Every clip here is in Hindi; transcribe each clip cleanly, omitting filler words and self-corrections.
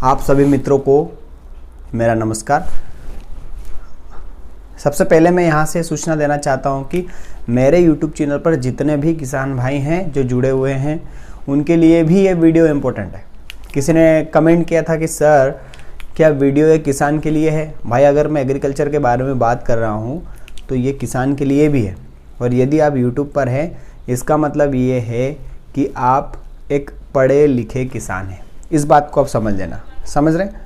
आप सभी मित्रों को मेरा नमस्कार। सबसे पहले मैं यहाँ से सूचना देना चाहता हूँ कि मेरे YouTube चैनल पर जितने भी किसान भाई हैं जो जुड़े हुए हैं उनके लिए भी ये वीडियो इम्पोर्टेंट है। किसी ने कमेंट किया था कि सर क्या वीडियो ये किसान के लिए है। भाई अगर मैं एग्रीकल्चर के बारे में बात कर रहा हूँ तो ये किसान के लिए भी है, और यदि आप YouTube पर हैं इसका मतलब ये है कि आप एक पढ़े लिखे किसान हैं। इस बात को आप समझ लेना, समझ रहे हैं?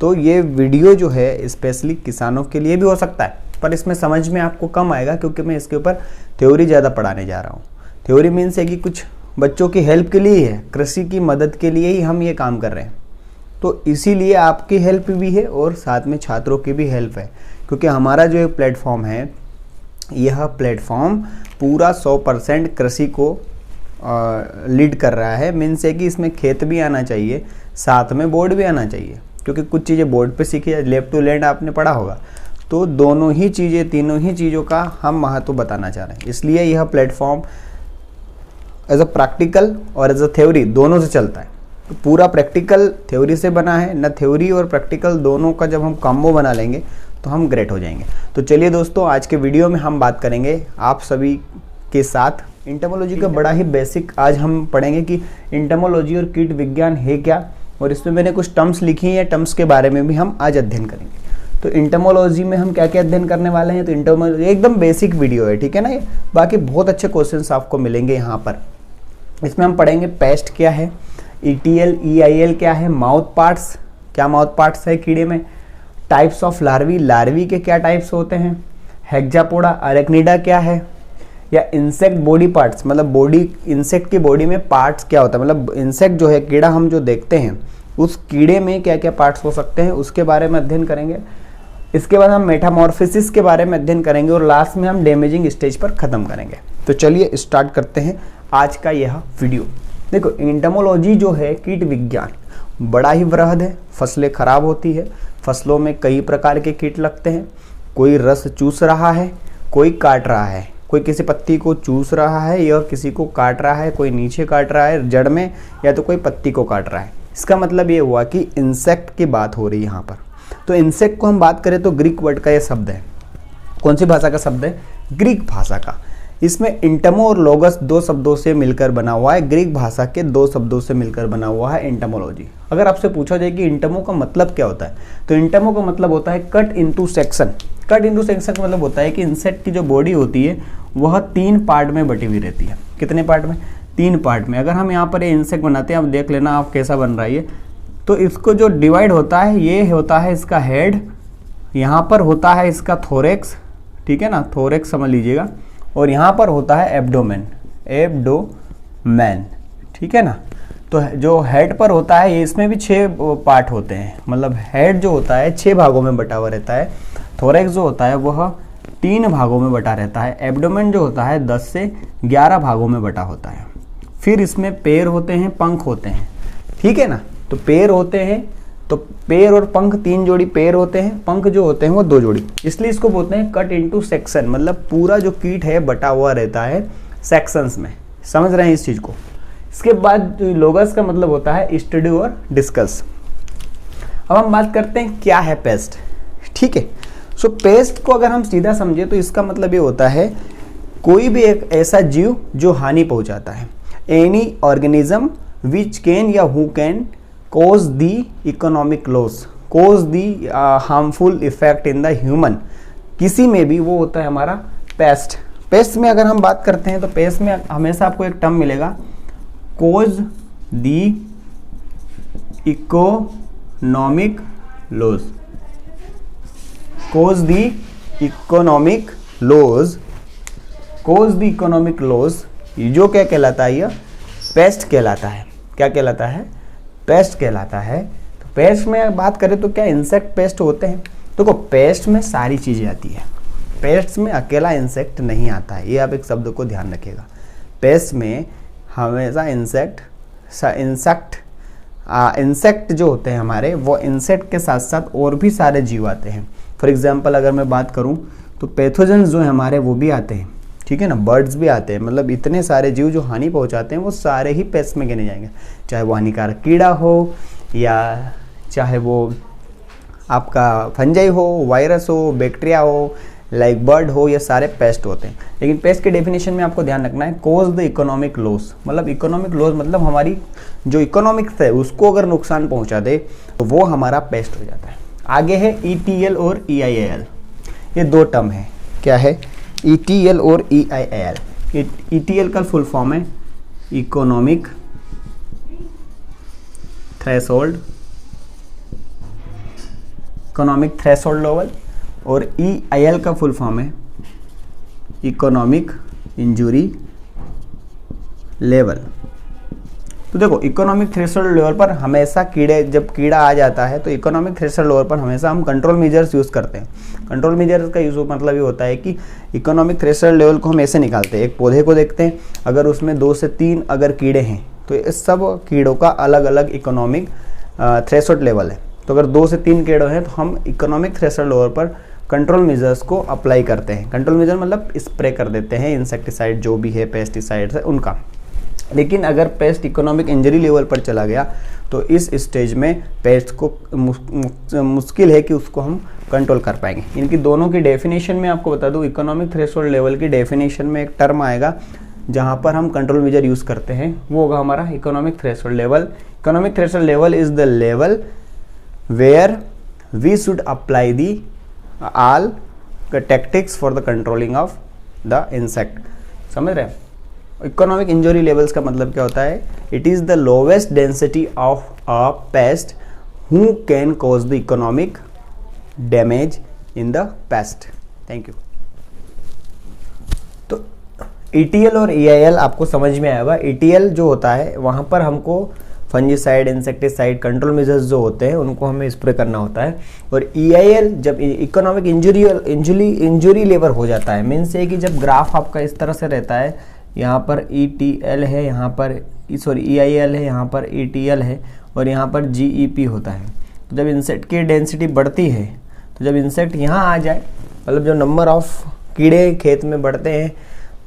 तो ये वीडियो जो है स्पेशली किसानों के लिए भी हो सकता है, पर इसमें समझ में आपको कम आएगा क्योंकि मैं इसके ऊपर थ्योरी ज़्यादा पढ़ाने जा रहा हूँ। थ्योरी मीन्स है कि कुछ बच्चों की हेल्प के लिए ही है, कृषि की मदद के लिए ही हम ये काम कर रहे हैं। तो इसीलिए आपकी हेल्प भी है और साथ में छात्रों की भी हेल्प है, क्योंकि हमारा जो एक प्लेटफॉर्म है यह प्लेटफॉर्म पूरा 100% कृषि को लीड कर रहा है। मीन्स है कि इसमें खेत भी आना चाहिए, साथ में बोर्ड भी आना चाहिए, क्योंकि कुछ चीज़ें बोर्ड पे सीखी है, लेफ्ट टू लैंड आपने पढ़ा होगा। तो दोनों ही चीज़ें, तीनों ही चीज़ों का हम महत्व बताना चाह रहे हैं। इसलिए यह प्लेटफॉर्म एज अ प्रैक्टिकल और एज अ थ्योरी दोनों से चलता है। तो पूरा प्रैक्टिकल थ्योरी से बना है ना, थ्योरी और प्रैक्टिकल दोनों का जब हम कॉम्बो बना लेंगे तो हम ग्रेट हो जाएंगे। तो चलिए दोस्तों, आज के वीडियो में हम बात करेंगे आप सभी के साथ एंटोमोलॉजी का बड़ा ही बेसिक। आज हम पढ़ेंगे कि एंटोमोलॉजी और कीट विज्ञान है क्या, और इसमें मैंने कुछ टर्म्स लिखी हैं, टर्म्स के बारे में भी हम आज अध्ययन करेंगे। तो एंटोमोलॉजी में हम क्या क्या अध्ययन करने वाले हैं, तो एंटोमोलॉजी एकदम बेसिक वीडियो है, ठीक है ना। ये बाकी बहुत अच्छे क्वेश्चंस आपको मिलेंगे यहाँ पर। इसमें हम पढ़ेंगे पेस्ट क्या है, ETL EIL क्या है, माउथ पार्ट्स, क्या माउथ पार्ट्स है कीड़े में, टाइप्स ऑफ लार्वी, लार्वी के क्या टाइप्स होते हैं, हेक्सापोडा अरेक्निडा क्या है, या इंसेक्ट बॉडी पार्ट्स, मतलब बॉडी, इंसेक्ट की बॉडी में पार्ट्स क्या होता है, मतलब इंसेक्ट जो है कीड़ा हम जो देखते हैं उस कीड़े में क्या क्या पार्ट्स हो सकते हैं, उसके बारे में अध्ययन करेंगे। इसके बाद हम मेटामॉर्फोसिस के बारे में अध्ययन करेंगे और लास्ट में हम डैमेजिंग स्टेज पर खत्म करेंगे। तो चलिए स्टार्ट करते हैं आज का यह वीडियो। देखो, एंटोमोलॉजी जो है कीट विज्ञान बड़ा ही वृहद है। फसलें खराब होती है, फसलों में कई प्रकार के कीट लगते हैं। कोई रस चूस रहा है, कोई काट रहा है, कोई किसी पत्ती को चूस रहा है या किसी को काट रहा है, कोई नीचे काट रहा है जड़ में, या तो कोई पत्ती को काट रहा है। इसका मतलब ये हुआ कि इंसेक्ट की बात हो रही है यहाँ पर। तो इंसेक्ट को हम बात करें तो ग्रीक वर्ड का ये शब्द है। कौन सी भाषा का शब्द है? ग्रीक भाषा का। इसमें एंटमो और लोगस दो शब्दों से मिलकर बना हुआ है। ग्रीक भाषा के दो शब्दों से मिलकर बना हुआ है एंटोमोलॉजी। अगर आपसे पूछा जाए कि एंटमो का मतलब क्या होता है, तो एंटमो का मतलब होता है cut into section. Cut into section का मतलब होता है कि इंसेक्ट की जो बॉडी होती है वह 3 पार्ट में बटी हुई रहती है। कितने पार्ट में? 3 पार्ट में। अगर हम यहाँ पर ये इंसेक्ट बनाते हैं, आप देख लेना आप कैसा बन रहा है ये। तो इसको जो डिवाइड होता है, ये होता है इसका हेड, यहाँ पर होता है इसका थोरेक्स, ठीक है ना, थोरेक्स समझ लीजिएगा, और यहाँ पर होता है एब्डोमेन, एब्डोमेन, ठीक है ना। तो जो हेड पर होता है, ये इसमें भी 6 पार्ट होते हैं, मतलब हेड जो होता है 6 भागों में बटा हुआ रहता है। थोरेक्स जो होता है वह 3 भागों में बटा रहता है। एब्डोमेन जो होता है 10 से 11 भागों में बटा होता है। फिर इसमें पैर होते हैं, पंख होते हैं, ठीक है ना। तो पैर होते हैं, तो पैर और पंख 3 जोड़ी पैर होते हैं, पंख जो होते हैं वो 2 जोड़ी। इसलिए इसको बोलते हैं कट इनटू सेक्शन, मतलब पूरा जो कीट है बटा हुआ रहता है सेक्शंस में। समझ रहे हैं इस चीज को? इसके बाद लोगस का मतलब होता है स्टडी और डिस्कस। अब हम बात करते हैं क्या है पेस्ट, ठीक है। सो पेस्ट को अगर हम सीधा समझे तो इसका मतलब ये होता है कोई भी एक ऐसा जीव जो हानि पहुंचाता है। एनी ऑर्गेनिज्म विच कैन या who can cause the economic loss, cause the harmful effect in the human, किसी में भी, वो होता है हमारा पेस्ट। पेस्ट में अगर हम बात करते हैं तो पेस्ट में हमेशा आपको एक टर्म मिलेगा, cause the economic loss, cause the economic loss, cause the economic loss। ये जो क्या कहलाता है? ये पेस्ट कहलाता है। क्या कहलाता है? पेस्ट कहलाता है। तो पेस्ट में बात करें तो क्या इंसेक्ट पेस्ट होते हैं? देखो, पेस्ट में सारी चीज़ें आती है, पेस्ट में अकेला इंसेक्ट नहीं आता है, ये आप एक शब्द को ध्यान रखिएगा। पेस्ट में हमेशा इंसेक्ट जो होते हैं हमारे, वो इंसेक्ट के साथ साथ और भी सारे जीव आते हैं। फॉर एग्जाम्पल अगर मैं बात करूँ तो पैथोजेंस जो है हमारे वो भी आते हैं, ठीक है ना, बर्ड्स भी आते हैं। मतलब इतने सारे जीव जो हानि पहुंचाते हैं वो सारे ही पेस्ट में गिने जाएंगे, चाहे वो हानिकारक कीड़ा हो या चाहे वो आपका फंजाई हो, वायरस हो, बैक्टीरिया हो, लाइक बर्ड हो, ये सारे पेस्ट होते हैं। लेकिन पेस्ट के डेफिनेशन में आपको ध्यान रखना है, कॉज द इकोनॉमिक लॉस, मतलब इकोनॉमिक लॉस मतलब हमारी जो इकोनॉमिक्स है उसको अगर नुकसान पहुंचा दे तो वो हमारा पेस्ट हो जाता है। आगे है ETL और EIAL, ये दो टर्म है। क्या है? ETL और EIAL। ETL का फुल फॉर्म है economic threshold, economic threshold level, और EIL का फुल फॉर्म है इकोनॉमिक इंजुरी लेवल। तो देखो, इकोनॉमिक थ्रेशोल्ड लेवल पर हमेशा जब कीड़ा आ जाता है तो इकोनॉमिक थ्रेशोल्ड लेवल पर हमेशा हम कंट्रोल मेजर्स यूज़ करते हैं। कंट्रोल मेजर्स का यूज मतलब ये होता है कि इकोनॉमिक थ्रेशोल्ड लेवल को हम ऐसे निकालते हैं, एक पौधे को देखते हैं, अगर उसमें 2 से 3 अगर कीड़े हैं तो इस सब कीड़ों का अलग अलग इकोनॉमिक थ्रेशोल्ड लेवल है। तो अगर 2 से 3 कीड़े हैं तो हम इकोनॉमिक थ्रेशोल्ड लेवल पर कंट्रोल मेजर्स को अप्लाई करते हैं। कंट्रोल मेजर मतलब स्प्रे कर देते हैं, इंसेक्टिसाइड जो भी है, पेस्टिसाइड्स है उनका। लेकिन अगर पेस्ट इकोनॉमिक इंजरी लेवल पर चला गया तो इस स्टेज में पेस्ट को मुश्किल है कि उसको हम कंट्रोल कर पाएंगे। इनकी दोनों की डेफिनेशन में आपको बता दूं, इकोनॉमिक थ्रेशोल्ड लेवल की डेफिनेशन में एक टर्म आएगा जहां पर हम कंट्रोल मेजर यूज़ करते हैं, वो होगा हमारा economic threshold level. Economic threshold level is the level where we should apply the all the tactics for the controlling of the insect। समझ रहे हैं? इकोनॉमिक इंजरी लेवल्स का मतलब क्या होता है? It is the lowest density of a paste who can cause the economic damage in the paste. Thank you. तो ETL और EIL आपको समझ में आएगा। ETL जो होता है वहां पर हमको फंजीसाइड, इंसेक्टिसाइड, कंट्रोल मेजर्स जो होते हैं उनको हमें स्प्रे करना होता है। और EIL जब इकोनॉमिक इंजरी लेवल हो जाता है, मीन्स ये कि जब ग्राफ आपका इस तरह से रहता है, यहाँ पर ETL है, यहाँ पर EIL है, यहाँ पर ETL है और यहाँ पर GEP होता है। तो जब इंसेक्ट की डेंसिटी बढ़ती है, तो जब इंसेक्ट यहाँ आ जाए, मतलब जो नंबर ऑफ कीड़े खेत में बढ़ते हैं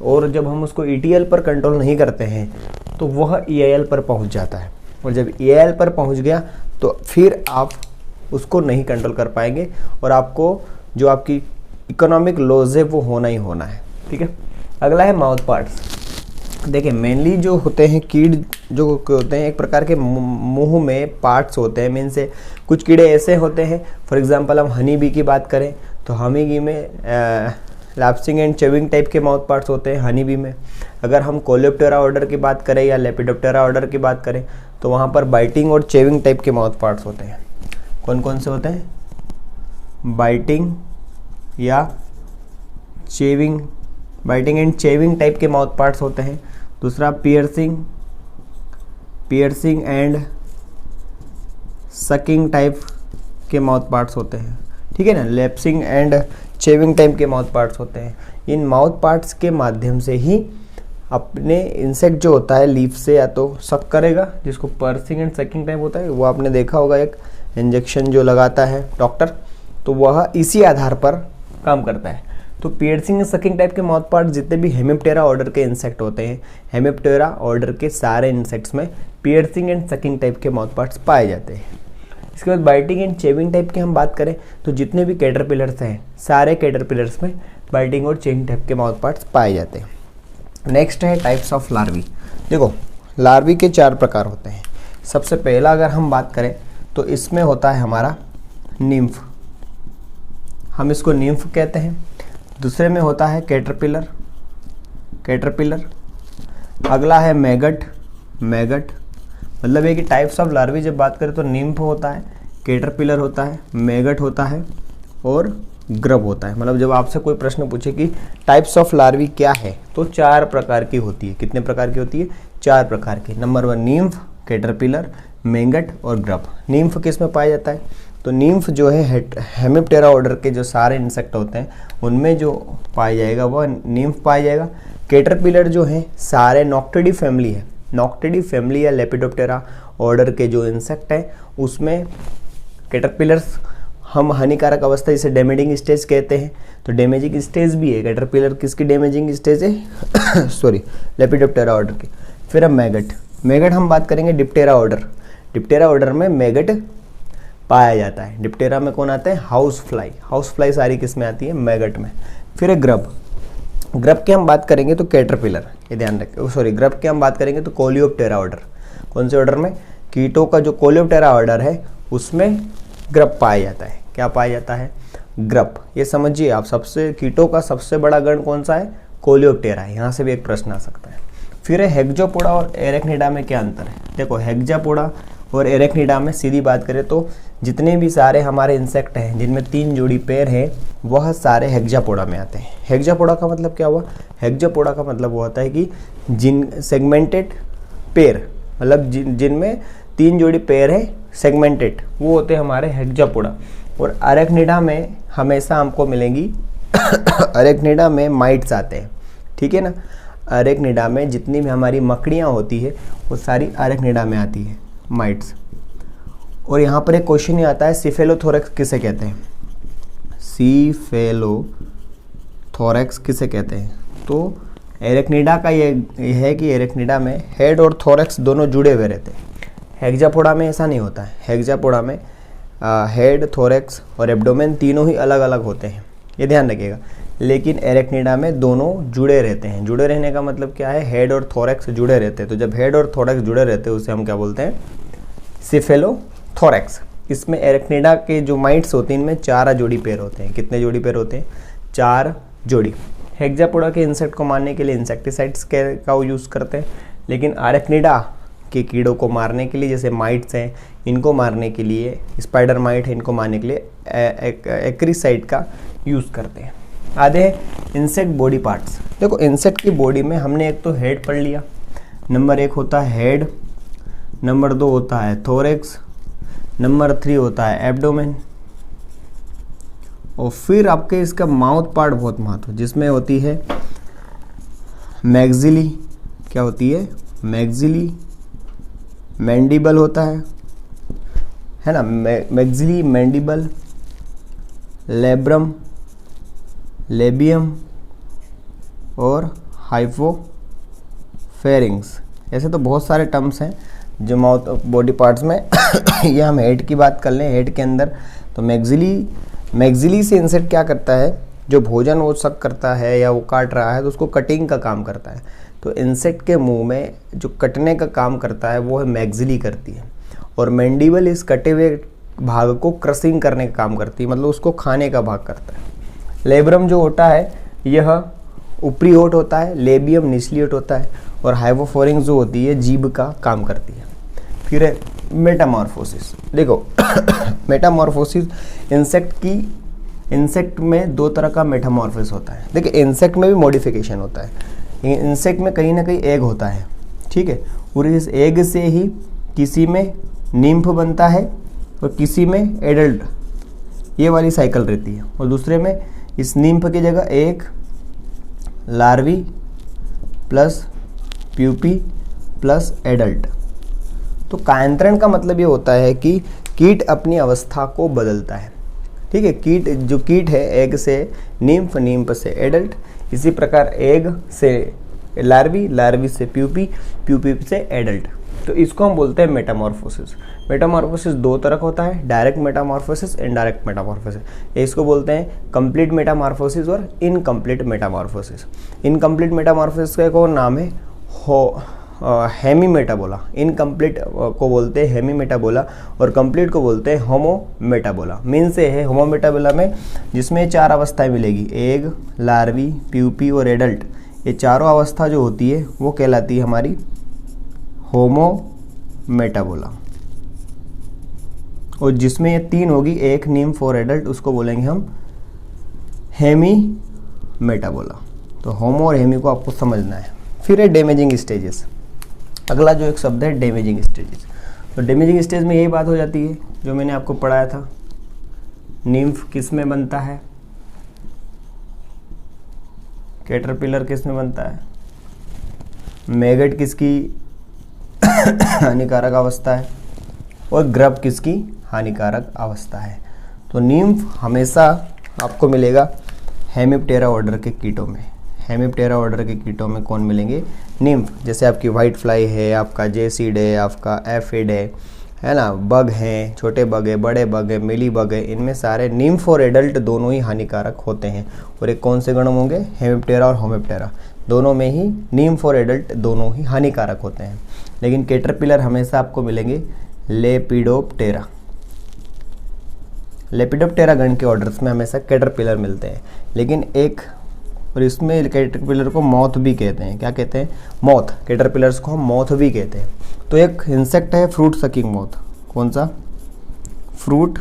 और जब हम उसको ETL पर कंट्रोल नहीं करते हैं तो वह EIL पर पहुँच जाता है। और जब EIL पर पहुंच गया तो फिर आप उसको नहीं कंट्रोल कर पाएंगे और आपको जो आपकी इकोनॉमिक लॉस है वो होना ही होना है। ठीक है। अगला है माउथ पार्ट्स। देखिए, मेनली जो होते हैं कीड़ जो होते हैं, एक प्रकार के मुंह में पार्ट्स होते हैं। मीन से कुछ कीड़े ऐसे होते हैं, फॉर एग्जांपल हम हनी बी की बात करें तो हनी बी में लैप्सिंग एंड चेविंग टाइप के माउथ पार्ट्स होते हैं हनी बी में। अगर हम कोलेप्टेरा ऑर्डर की बात करें या लेपिडोप्टेरा ऑर्डर की बात करें तो वहाँ पर बाइटिंग और चेविंग टाइप के माउथ पार्ट्स होते हैं। कौन कौन से होते हैं? बाइटिंग या chewing, biting and chewing type के माउथ पार्ट्स होते हैं। दूसरा पियर्सिंग एंड सकिंग टाइप के माउथ पार्ट्स होते हैं। ठीक है ना। लैप्सिंग एंड चेविंग टाइप के माउथ पार्ट्स होते हैं। इन माउथ पार्ट्स के माध्यम से ही अपने इंसेक्ट जो होता है लीफ से या तो सक करेगा, जिसको पर्सिंग एंड सकिंग टाइप होता है, वो आपने देखा होगा एक इंजेक्शन जो लगाता है डॉक्टर, तो वह इसी आधार पर काम करता है। तो पियर्सिंग एंड सकिंग टाइप के माउथ पार्ट जितने भी हेमिप्टेरा ऑर्डर के इंसेक्ट होते हैं, हेमिप्टेरा ऑर्डर के सारे इंसेक्ट्स में पियर्सिंग एंड सकिंग टाइप के माउथ पार्ट्स पाए जाते हैं। इसके बाद बाइटिंग एंड चेविंग टाइप की हम बात करें तो जितने भी कैटरपिलर्स हैं, सारे कैटरपिलर्स में बाइटिंग और चेविंग टाइप के माउथ पार्ट्स पाए जाते हैं। नेक्स्ट है टाइप्स ऑफ लार्वी। देखो, लार्वी के 4 प्रकार होते हैं। सबसे पहला अगर हम बात करें तो इसमें होता है हमारा निम्फ, हम इसको निम्फ कहते हैं। दूसरे में होता है कैटरपिलर। अगला है मैगट। मतलब ये कि टाइप्स ऑफ लार्वी जब बात करें तो निम्फ होता है, कैटरपिलर होता है, मैगट होता है और ग्रब होता है। मतलब जब आपसे कोई प्रश्न पूछे कि टाइप्स ऑफ लार्वी क्या है तो 4 प्रकार की होती है। कितने प्रकार की होती है? 4 प्रकार की। नंबर 1 निम्फ, कैटरपिलर, मैगट और ग्रब। निम्फ किस में पाया जाता है? तो निम्फ जो है हेमिप्टेरा ऑर्डर के जो सारे इंसेक्ट होते हैं उनमें जो पाया जाएगा वह निम्फ पाया जाएगा। कैटरपिलर जो है सारे नॉक्टिडी फैमिली है, नॉक्टिडी फैमिली या लेपिडोप्टेरा ऑर्डर के जो इंसेक्ट हैं उसमें कैटरपिलर्स हम हानिकारक अवस्था जिसे डैमेजिंग स्टेज कहते हैं, तो डैमेजिंग स्टेज भी है। कैटरपिलर किसकी डैमेजिंग स्टेज है? सॉरी, लेपिडोप्टेरा ऑर्डर की। फिर अब मैगट हम बात करेंगे डिप्टेरा ऑर्डर में मैगट पाया जाता है। डिप्टेरा में कौन आता है? House fly. हाउस फ्लाई सारी किस में आती है? मैगट में। फिर है ग्रब। ग्रब की हम बात करेंगे तो कैटरपिलर, ये ध्यान रखें। सॉरी, ग्रब की हम बात करेंगे तो कोलियोप्टेरा ऑर्डर। कौन से ऑर्डर में? कीटों का जो कोलियोप्टेरा ऑर्डर है उसमें ग्रब पाया जाता है। क्या पाया जाता है? ग्रब। ये समझिए आप, सबसे कीटों का सबसे बड़ा गण कौन सा है? कोलियोप्टेरा है। यहाँ से भी एक प्रश्न आ सकता है। फिर है हेक्सोपोडा और एरेक्निडा में क्या अंतर है? देखो, हेक्सोपोडा और एरेक्निडा में सीधी बात करें तो जितने भी सारे हमारे इंसेक्ट हैं जिनमें 3 जोड़ी पैर हैं वह सारे हेक्सोपोडा में आते हैं। हेक्सोपोडा का मतलब क्या हुआ? हेक्सोपोडा का मतलब वो होता है कि जिन सेगमेंटेड पैर, मतलब जिनमें 3 जोड़ी पैर है सेगमेंटेड, वो होते हैं हमारे हेक्सोपोडा। और अरेक्निडा में हमेशा हमको मिलेंगी अरेक्निडा में माइट्स आते हैं, ठीक है ना। अरेक्निडा में जितनी भी हमारी मकड़ियाँ होती है वो सारी अरेक्निडा में आती है, माइट्स। और यहाँ पर एक क्वेश्चन ही आता है, सिफेलोथोरैक्स किसे कहते हैं? सिफेलोथोरैक्स किसे कहते हैं? तो एरेक्निडा का ये है कि एरेक्निडा में हेड और थोरैक्स दोनों जुड़े हुए रहते हैं। हेक्सोपोडा में ऐसा नहीं होता है। हेक्सोपोडा में हेड, थोरैक्स और एब्डोमेन तीनों ही अलग अलग होते हैं, ये ध्यान रखिएगा। लेकिन एरेक्निडा में दोनों जुड़े रहते हैं। जुड़े रहने का मतलब क्या है? हेड और थोरैक्स जुड़े रहते हैं। तो जब हेड और थोरैक्स जुड़े रहते हैं उसे हम क्या बोलते हैं? सिफेलोथोरैक्स। इसमें एरेक्निडा के जो माइट्स होते हैं इनमें 4 जोड़ी पैर होते हैं। कितने जोड़ी पैर होते हैं? 4 जोड़ी। हेक्सोपोडा के इंसेक्ट को मारने के लिए इंसेक्टिसाइड्स का यूज़ करते हैं, लेकिन अरेक्निडा के कीड़ों को मारने के लिए, जैसे माइट्स हैं इनको मारने के लिए, स्पाइडर माइट है इनको मारने के लिए एक्रिसाइड का यूज़ करते हैं। आधे इंसेक्ट बॉडी पार्ट्स। देखो, इंसेक्ट की बॉडी में हमने एक तो हेड पढ़ लिया, नंबर 1 होता है हेड, नंबर 2 होता है थोरैक्स, नंबर 3 होता है एब्डोमेन, और फिर आपके इसका माउथ पार्ट बहुत महत्व, जिसमें होती है मैग्जिली। क्या होती है? मैग्जिली। मैंडिबल होता है ना, मैग्जिली, मैंडिबल, लेब्रम, लेबियम और हाइपोफेरिंग्स। ऐसे तो बहुत सारे टर्म्स हैं जो माउथ बॉडी पार्ट्स में ये हम हेड की बात कर लें। हेड के अंदर तो मैग्जिली से इंसेक्ट क्या करता है? जो भोजन वो सक करता है या वो काट रहा है तो उसको कटिंग का काम करता है। तो इंसेक्ट के मुंह में जो कटने का काम करता है वो है मैग्जिली करती है, और मैंडिबल इस कटे हुए भाग को क्रशिंग करने का काम करती है, मतलब उसको खाने का भाग करता है। लेब्रम जो होता है यह ऊपरी होठ होता है, लेबियम निचली होठ होता है, और हाइपोफोरिंग्स जो होती है जीभ का काम करती है। फिर है मेटामॉर्फोसिस। देखो मेटामॉर्फोसिस इंसेक्ट में 2 तरह का मेटामॉर्फोसिस होता है। देखिए, इंसेक्ट में भी मॉडिफिकेशन होता है। इंसेक्ट में कहीं ना कहीं एग होता है, ठीक है, और इस एग से ही किसी में निम्फ बनता है और किसी में एडल्ट, ये वाली साइकिल रहती है। और दूसरे में इस निम्फ की जगह एक larvae plus pupae plus adult. तो कायांतरण का मतलब ये होता है कि कीट अपनी अवस्था को बदलता है, ठीक है। कीट है एग से निम्फ, निम्फ से एडल्ट, इसी प्रकार एग से लार्वी, लार्वी से प्यूपी, प्यूपी से एडल्ट। तो इसको हम बोलते हैं मेटामॉर्फोसिस। मेटामॉर्फोसिस 2 तरह का होता है, डायरेक्ट मेटामॉर्फोसिस, इनडायरेक्ट मेटामॉर्फोसिस। इसको बोलते हैं कंप्लीट मेटामॉर्फोसिस और इनकम्प्लीट मेटामॉर्फोसिस। इनकम्प्लीट मेटामॉर्फोसिस का एक और नाम है हेमीमेटाबोला। इनकम्प्लीट को बोलते हैं हेमीमेटाबोला और कंप्लीट को बोलते हैं होमोमेटाबोला। मीन से है होमोमेटाबोला में जिसमें 4 अवस्थाएं मिलेगी, एग, लार्वी, प्यूपी और एडल्ट। ये चारों अवस्था जो होती है वो कहलाती है हमारी होमोमेटाबोला। और जिसमें ये 3 होगी, एक, निम्फ और एडल्ट, उसको बोलेंगे हम हेमीमेटाबोला। तो होमो और हेमी को आपको समझना है। फिर है डैमेजिंग स्टेजेस। अगला जो एक शब्द है डैमेजिंग स्टेजेस। तो डैमेजिंग स्टेज में यही बात हो जाती है जो मैंने आपको पढ़ाया था। निम्फ किस में बनता है? कैटरपिलर किस में बनता है? मैगट किसकी हानिकारक अवस्था है? और ग्रब किसकी हानिकारक अवस्था है? तो निम्फ हमेशा आपको मिलेगा हेमिप्टेरा ऑर्डर के कीटों में। हेमिप्टेरा ऑर्डर के कीटों में कौन मिलेंगे? निम्फ। जैसे आपकी वाइट फ्लाई है, आपका जेसीड है, आपका एफिड है है ना, बग हैं, छोटे बग है, बड़े बग है, मिली बग है, इनमें सारे निम्फ और एडल्ट दोनों ही हानिकारक होते हैं। और एक कौन से गणों होंगे, हेमिप्टेरा और होमिप्टेरा, दोनों में ही निम्फ और एडल्ट दोनों ही हानिकारक होते हैं। लेकिन कैटरपिलर हमेशा आपको मिलेंगे लेपिडोप्टेरा, लेपिडोप्टेरा गण के ऑर्डर्स में हमेशा कैटरपिलर मिलते हैं। लेकिन एक, और इसमें कैटरपिलर को मॉथ भी कहते हैं। क्या कहते हैं, मॉथ, कैटरपिलर्स को हम मॉथ भी कहते हैं। तो एक इंसेक्ट है फ्रूट सकिंग मॉथ, कौन सा, फ्रूट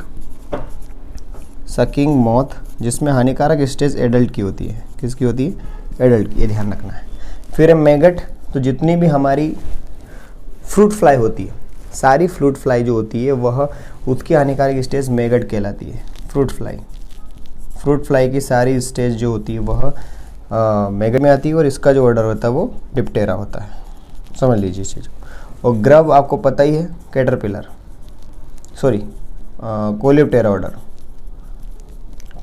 सकिंग मॉथ, जिसमें हानिकारक स्टेज एडल्ट की होती है। किसकी होती है, एडल्ट की, ये ध्यान रखना है। फिर मैगट, तो जितनी भी हमारी फ्रूट फ्लाई होती है, सारी फ्रूट फ्लाई जो होती है वह, उसकी हानिकारक स्टेज मैगट कहलाती है। फ्रूट फ्लाई की सारी स्टेज जो होती है वह मैगट में आती है, और इसका जो ऑर्डर होता है वो डिप्टेरा होता है, समझ लीजिए चीज़। और ग्रब आपको पता ही है, caterpillar, sorry Coleoptera order,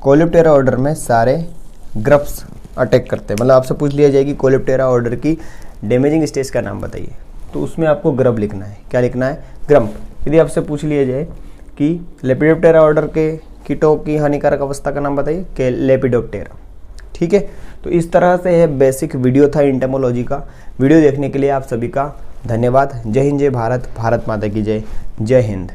Coleoptera order में सारे ग्रब्स अटैक करते हैं। मतलब आपसे पूछ लिया जाए कि कोलिप्टेरा ऑर्डर की डैमेजिंग स्टेज का नाम बताइए, तो उसमें आपको ग्रब लिखना है। क्या लिखना है, ग्रम्प। यदि आपसे पूछ लिया जाए कि लेपिडोप्टेरा ऑर्डर के कीटों की हानिकारक अवस्था का नाम बताइए, के लेपिडोप्टेरा। ठीक है, तो इस तरह से यह बेसिक वीडियो था एंटेमोलॉजी का। वीडियो देखने के लिए आप सभी का धन्यवाद। जय हिंद, जय भारत, भारत माता की जय, जय हिंद।